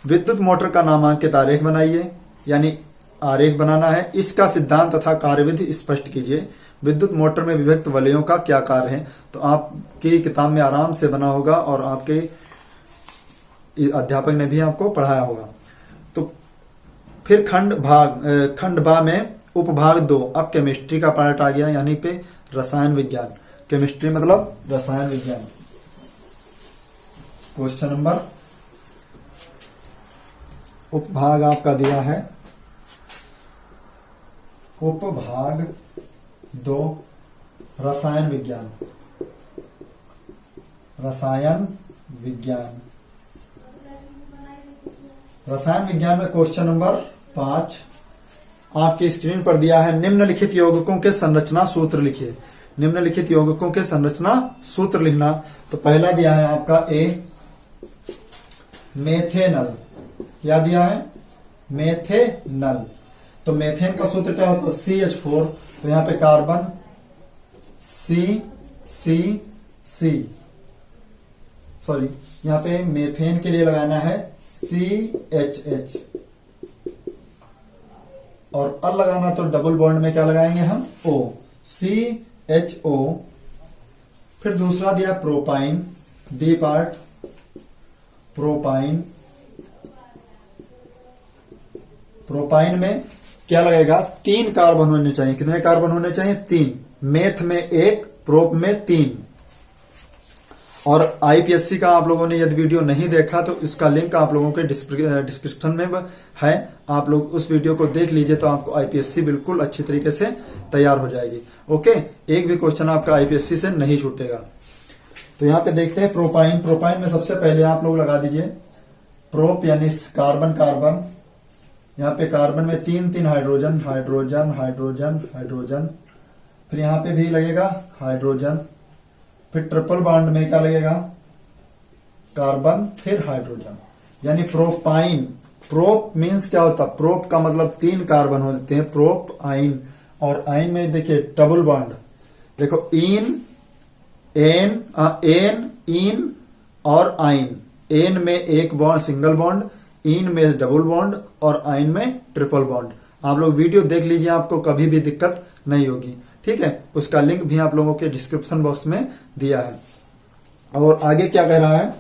विद्युत मोटर का नामांकित आरेख बनाइए, यानी आरेख बनाना है, इसका सिद्धांत तथा कार्यविधि स्पष्ट कीजिए। विद्युत मोटर में विभक्त वलयों का क्या कार्य है, तो आपकी किताब में आराम से बना होगा और आपके अध्यापक ने भी आपको पढ़ाया होगा। तो फिर खंड भा में उपभाग 2, अब केमिस्ट्री का पार्ट आ गया, यानी पे रसायन विज्ञान, केमिस्ट्री मतलब रसायन विज्ञान। क्वेश्चन नंबर उपभाग आपका दिया है, उपभाग 2 रसायन विज्ञान, रसायन विज्ञान। रसायन विज्ञान में क्वेश्चन नंबर 5 आपकी स्क्रीन पर दिया है, निम्नलिखित यौगिकों के संरचना सूत्र लिखिए। निम्नलिखित यौगिकों के संरचना सूत्र लिखना। तो पहला दिया है आपका ए, मेथेनल। क्या दिया है, मेथेनल। तो मेथेन का सूत्र क्या होता है, CH4, तो यहां पे कार्बन C, सॉरी यहां पे मेथेन के लिए लगाना है CHH, और अल लगाना तो डबल बॉन्ड में क्या लगाएंगे हम O, CHO, फिर दूसरा दिया propyne, B part propyne. Propyne में क्या लगेगा, 3 कार्बन होने चाहिए। कितने कार्बन होने चाहिए, 3। मेथ में 1, प्रोप में 3। और आईपीएससी का आप लोगों ने यदि वीडियो नहीं देखा तो इसका लिंक आप लोगों के डिस्क्रिप्शन में है, आप लोग उस वीडियो को देख लीजिए तो आपको आईपीएससी बिल्कुल अच्छी तरीके से तैयार हो जाएगी। ओके, एक भी क्वेश्चन आपका आईपीएससी से नहीं छूटेगा। तो यहाँ पे देखते हैं प्रोपाइन। प्रोपाइन में सबसे पहले आप लोग लगा दीजिए प्रोप यानी कार्बन कार्बन। यहाँ पे कार्बन में 3 हाइड्रोजन, हाइड्रोजन हाइड्रोजन हाइड्रोजन। फिर यहाँ पे भी लगेगा हाइड्रोजन। फिर ट्रिपल बॉन्ड में क्या लगेगा, कार्बन फिर हाइड्रोजन, यानी प्रोपाइन। प्रोप मीन्स क्या होता है, प्रोप का मतलब 3 कार्बन होते हैं, प्रोप आइन। और आइन में देखिए डबल बॉन्ड, देखो इन एन एन इन और आइन। एन में 1 बॉन्ड सिंगल बॉन्ड, इन में डबल बॉन्ड और आइन में ट्रिपल बॉन्ड। आप लोग वीडियो देख लीजिए, आपको कभी भी दिक्कत नहीं होगी। ठीक है, उसका लिंक भी आप लोगों के डिस्क्रिप्शन बॉक्स में दिया है। और आगे क्या कह रहा है,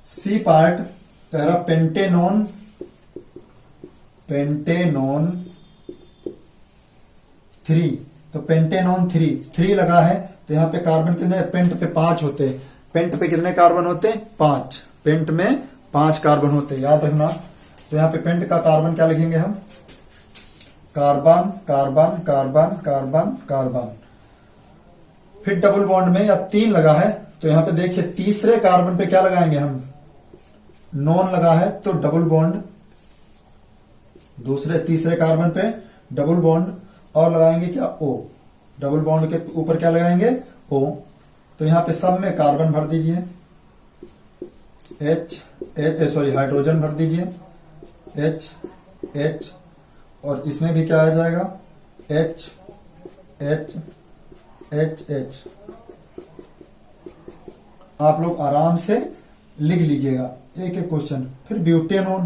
सी पार्ट कह रहा पेंटेनोन, पेंटेनोन 3। तो पेंटेनोन 3 लगा है, तो यहाँ पे कार्बन कितने, पेंट पे 5 होते हैं। पेंट पे कितने कार्बन होते हैं, 5। पेंट में 5 कार्बन होते हैं, याद रखना। तो यहाँ पे पेंट का कार्बन क्या लिखेंगे हम, carbon carbon carbon carbon carbon. फिर डबल बॉन्ड में या 3 लगा है, तो यहाँ पे देखिए तीसरे कार्बन पे क्या लगाएंगे हम, नॉन लगा है तो डबल बॉन्ड। तीसरे कार्बन पे डबल बॉन्ड और लगाएंगे क्या, ओ। डबल बॉन्ड के ऊपर क्या लगाएंगे, ओ। तो यहाँ पे सब में कार्बन भर दीजिए, हाइड्रोजन भर दीजिए, H। और इसमें भी क्या आ जाएगा, H। आप लोग आराम से लिख लीजिएगा एक एक क्वेश्चन। फिर ब्यूटेनोन,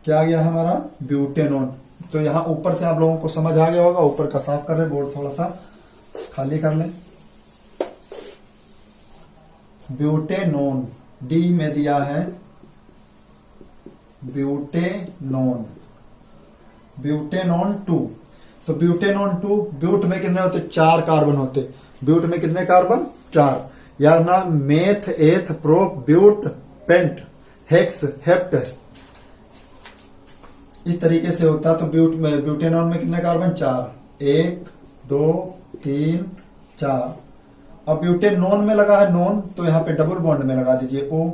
क्या आ गया हमारा, ब्यूटेनोन। तो यहां ऊपर से आप लोगों को समझ आ गया होगा, ऊपर का साफ कर ले, बोर्ड थोड़ा सा खाली कर लें। ब्यूटेनोन डी में दिया है ब्यूटेनोन, ब्यूटेनोन 2। तो ब्यूटेनोन 2, ब्यूट में कितने होते, 4 कार्बन होते। ब्यूट में कितने कार्बन, 4। याद ना, meth eth prop but pent hex hept, इस तरीके से होता। तो ब्यूटेनोन में कितने कार्बन, 4। 1 2 3 4। अब ब्यूटेनोन में लगा है नॉन, तो यहाँ पे डबल बॉन्ड में लगा दीजिए ओ।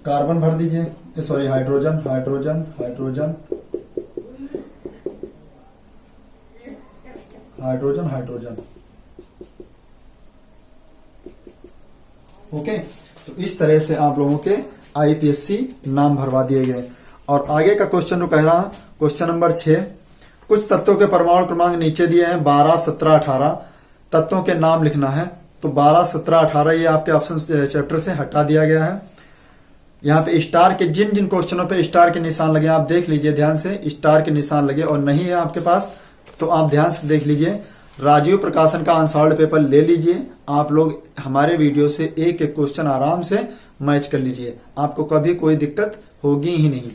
कार्बन भर दीजिए, sorry hydrogen hydrogen hydrogen hydrogen hydrogen. Okay, तो इस तरह से आप लोगों के आईपीएससी नाम भरवा दिए गए। और आगे का क्वेश्चन जो कह रहा, क्वेश्चन नंबर 6, कुछ तत्वों के परमाणु क्रमांक नीचे दिए हैं, 12 17 18 तत्वों के नाम लिखना है। तो 12 17 18 ये आपके ऑप्शन चैप्टर से हटा दिया गया है। यहाँ पे स्टार के जिन जिन क्वेश्चनों पे स्टार के निशान लगे आप देख लीजिए ध्यान से, स्टार के निशान लगे और नहीं है आपके पास तो आप ध्यान से देख लीजिए। राजीव प्रकाशन का अनसॉल्व्ड पेपर ले लीजिए, आप लोग हमारे वीडियो से एक एक क्वेश्चन आराम से मैच कर लीजिए, आपको कभी कोई दिक्कत होगी ही नहीं।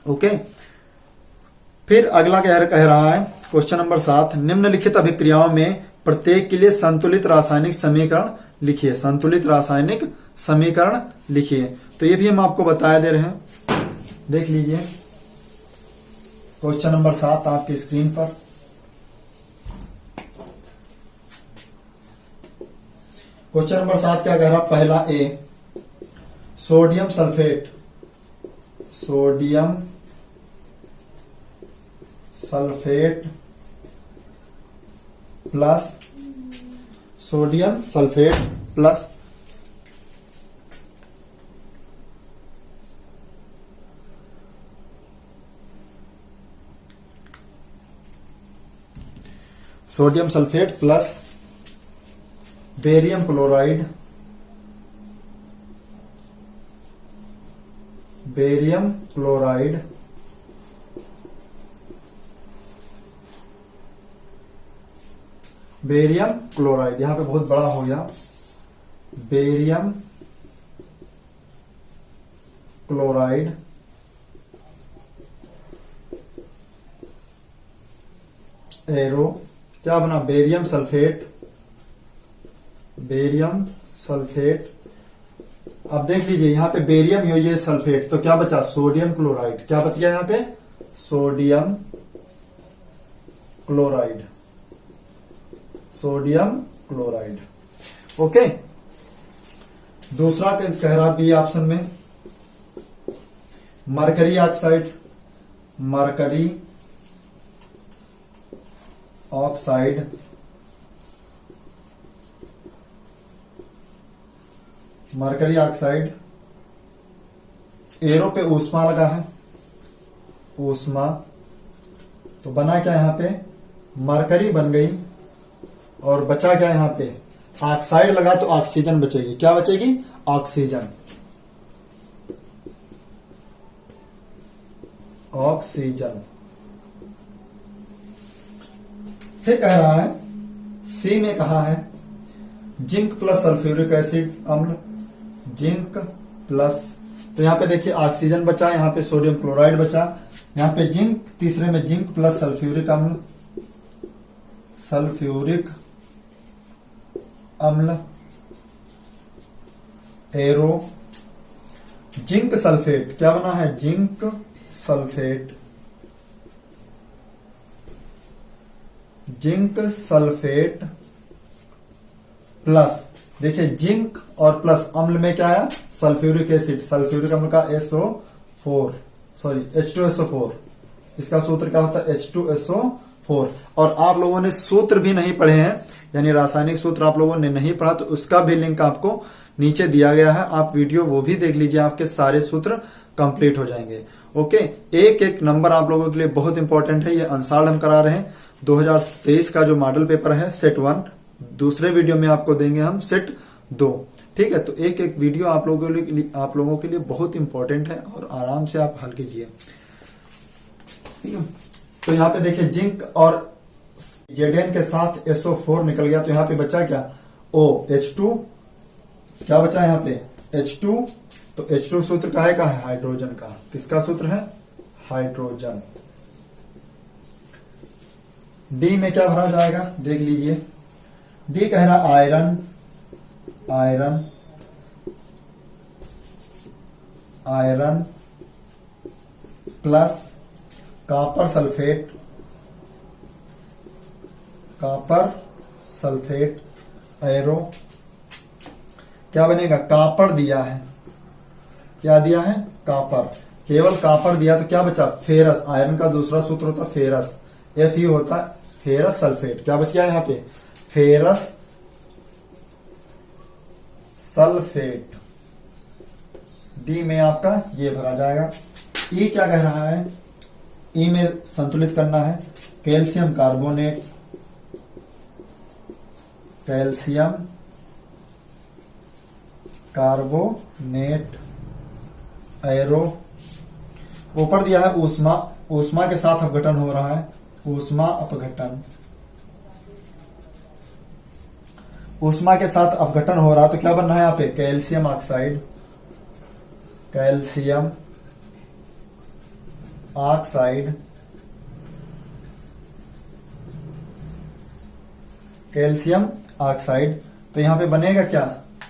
ओके, फिर अगला कह रहा है क्वेश्चन नंबर 7, निम्नलिखित अभिक्रियाओं में प्रत्येक के लिए संतुलित रासायनिक समीकरण लिखिए। संतुलित रासायनिक समीकरण लिखिए। तो ये भी हम आपको बताया दे रहे हैं, देख लीजिए क्वेश्चन नंबर 7 आपकी स्क्रीन पर। क्वेश्चन नंबर 7 क्या कह रहा, पहला a, sodium sulphate, sodium sulphate plus sodium sulphate plus sodium sulphate plus barium chloride, barium chloride barium chloride, यहां पे बहुत बड़ा हो गया, बेरियम क्लोराइड एरो, क्या बना, बेरियम सल्फेट, बेरियम सल्फेट। अब देख लीजिए यहां पे बेरियम ये सल्फेट, तो क्या बचा, सोडियम क्लोराइड, क्या बच गया यहां पे, sodium chloride, sodium chloride. Okay, दूसरा कह रहा बी ऑप्शन में mercury oxide, mercury oxide, mercury oxide arrow पे ऊष्मा लगा है, ऊष्मा, तो बना क्या यहां पे, मरकरी बन गई और बचा क्या यहां पे, ऑक्साइड लगा तो ऑक्सीजन बचेगी, क्या बचेगी, ऑक्सीजन, ऑक्सीजन। फिर कह रहा है सी में कहा है जिंक प्लस सल्फ्यूरिक एसिड अम्ल, जिंक प्लस, तो यहां पे देखिए ऑक्सीजन बचा, यहां पे सोडियम क्लोराइड बचा, यहां पे जिंक, तीसरे में जिंक प्लस सल्फ्यूरिक अम्ल, सल्फ्यूरिक अम्ल एरो, जिंक सल्फेट, क्या बना है, zinc sulphate, zinc sulphate plus, देखिए जिंक और प्लस अम्ल में क्या है, सल्फ्यूरिक एसिड, सल्फ्यूरिक अम्ल का SO4, सॉरी H2SO4, इसका सूत्र क्या होता है, H2SO4। और आप लोगों ने सूत्र भी नहीं पढ़े हैं, यानी रासायनिक सूत्र आप लोगों ने नहीं पढ़ा, तो उसका भी लिंक आपको नीचे दिया गया है, आप वीडियो वो भी देख लीजिए, आपके सारे सूत्र कंप्लीट हो जाएंगे। ओके, एक एक नंबर आप लोगों के लिए बहुत इंपॉर्टेंट है, ये अंसार्ड हम करा रहे हैं 2023 का जो मॉडल पेपर है सेट 1, दूसरे वीडियो में आपको देंगे हम सेट 2, ठीक है। तो एक एक वीडियो आप लोगों के लिए बहुत इंपॉर्टेंट है और आराम से आप हल कीजिए, ठीक है। तो यहाँ पे देखिए जिंक और Zn के साथ SO4 निकल गया, तो यहाँ पे बचा क्या, OH2, क्या बचा यहाँ पे, H2, तो H2 सूत्र काहे का है, हाइड्रोजन का, किसका सूत्र है, हाइड्रोजन। डी में क्या भरा जाएगा, देख लीजिए, डी कह रहा iron, iron, iron plus copper sulphate, copper sulphate arrow, क्या बनेगा, कॉपर दिया है, क्या दिया है, कॉपर, केवल कॉपर दिया तो क्या बचा, फेरस, आयरन का दूसरा सूत्र होता फेरस, Fe होता है फेरस सल्फेट, क्या बच गया यहाँ पे, फेरस सल्फेट। डी में आपका ये भरा जाएगा। ई क्या कह रहा है, ई में संतुलित करना है calcium carbonate, calcium carbonate arrow, ऊपर दिया है ऊष्मा, ऊष्मा के साथ अपघटन हो रहा है, ऊष्मा अपघटन, ऊष्मा के साथ अपघटन हो रहा, तो क्या बन रहा है यहाँ पे, calcium oxide, calcium oxide, calcium oxide, तो यहां पे बनेगा क्या,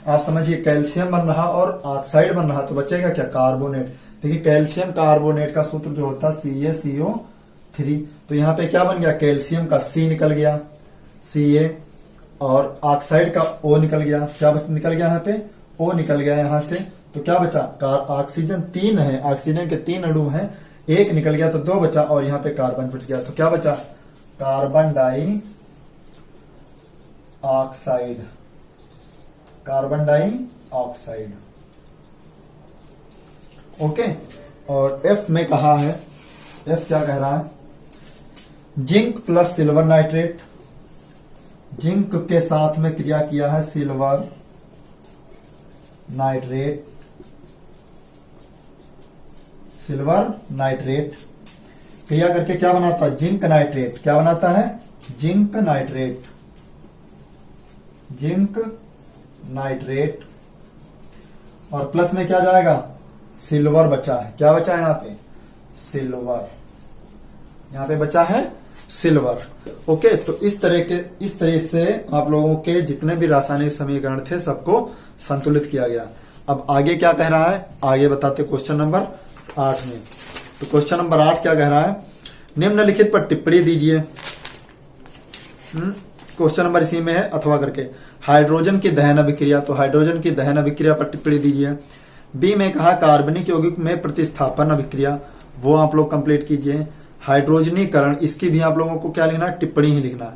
आप समझिए कैल्शियम बन रहा और ऑक्साइड बन रहा, तो बचेगा क्या, कार्बोनेट। देखिए कैल्शियम कार्बोनेट का सूत्र जो होता है CaCO3, तो यहाँ पे क्या बन गया, कैल्शियम का C निकल गया, Ca, और ऑक्साइड का O निकल गया, क्या निकल गया यहाँ पे, O निकल गया यहाँ से, तो क्या बचा, ऑक्सीजन 3 है, ऑक्सीजन के 3 अणु हैं, 1 निकल गया तो 2 बचा, और यहाँ पे कार्बन बच गया, तो क्या बचा, carbon dioxide, carbon dioxide. Okay, और F में कहा है, F क्या कह रहा है, zinc plus silver nitrate, zinc के साथ में क्रिया किया है सिल्वर नाइट्रेट, सिल्वर नाइट्रेट क्रिया करके क्या बनाता है, जिंक नाइट्रेट, क्या बनाता है, जिंक नाइट्रेट, जिंक नाइट्रेट, और प्लस में क्या जाएगा, सिल्वर बचा है। क्या बचा है यहाँ पे, सिल्वर, यहाँ पे बचा है सिल्वर। ओके, तो इस तरह से आप लोगों के जितने भी रासायनिक समीकरण थे सबको संतुलित किया गया। अब आगे क्या कह रहा है, आगे बताते क्वेश्चन नंबर 8 में। तो क्वेश्चन नंबर 8 क्या कह रहा है, निम्नलिखित पर टिप्पणी दीजिए। क्वेश्चन नंबर इसी में है, अथवा करके। हाइड्रोजन की दहन अभिक्रिया, तो हाइड्रोजन की दहन अभिक्रिया पर टिप्पणी दीजिए। बी में कहा कार्बनिक यौगिक में प्रतिस्थापन अभिक्रिया, वो आप लोग कंप्लीट कीजिए। हाइड्रोजनीकरण, इसकी भी आप लोगों को क्या लिखना है, टिप्पणी ही लिखना है।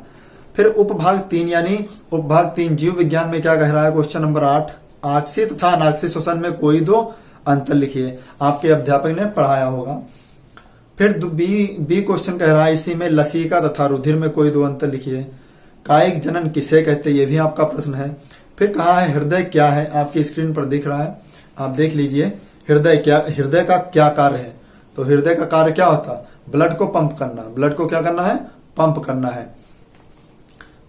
फिर उपभाग 3 यानी उपभाग 3 जीव विज्ञान में क्या कह रहा है, क्वेश्चन नंबर 8, आक्सीय तथा अनाक्सीय श्वसन में कोई दो अंतर लिखिए। आपके अध्यापक ने पढ़ाया होगा। फिर बी क्वेश्चन कह रहा है इसी में, लसिका तथा रुधिर में कोई दो अंतर लिखिए। कायिक जनन किसे कहते हैं, ये भी आपका प्रश्न है। फिर कहा है हृदय क्या है, आपकी स्क्रीन पर दिख रहा है, आप देख लीजिए। हृदय का क्या कार्य है, तो हृदय का कार्य क्या होता है, ब्लड को पंप करना, ब्लड को क्या करना है, पंप करना है।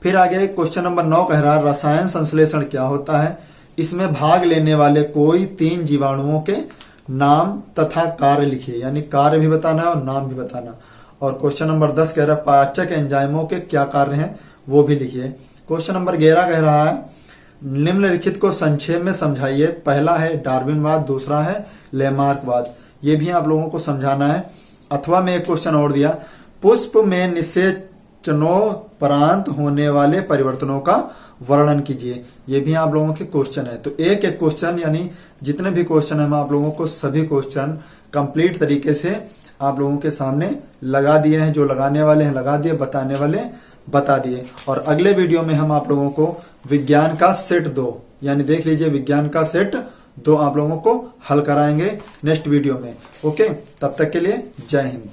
फिर आगे क्वेश्चन नंबर 9 कह रहा है रसायन संश्लेषण क्या होता है, इसमें भाग लेने वाले कोई 3 जीवाणुओं के नाम तथा कार्य लिखिए, यानी कार्य भी बताना है और नाम भी बताना। और क्वेश्चन नंबर 10 कह रहा है पाचक एंजाइमों के क्या कार्य हैं, वो भी लिखिए। क्वेश्चन नंबर 11 कह रहा है निम्नलिखित को संक्षेप में समझाइए। पहला है डार्विनवाद, दूसरा है लेमार्कवाद, ये भी आप लोगों को समझाना है। अथवा में एक क्वेश्चन और दिया, पुष्प में निषेचनोपरांत होने वाले परिवर्तनों का वर्णन कीजिए, ये भी आप लोगों के क्वेश्चन है। तो एक एक क्वेश्चन, यानी जितने भी क्वेश्चन है मैं आप लोगों को सभी क्वेश्चन कंप्लीट तरीके से आप लोगों के सामने लगा दिए हैं। जो लगाने वाले हैं लगा दिए, बताने वाले बता दिए। और अगले वीडियो में हम आप लोगों को विज्ञान का सेट 2, यानी देख लीजिए विज्ञान का सेट 2 आप लोगों को हल कराएंगे नेक्स्ट वीडियो में। ओके, तब तक के लिए जय हिंद।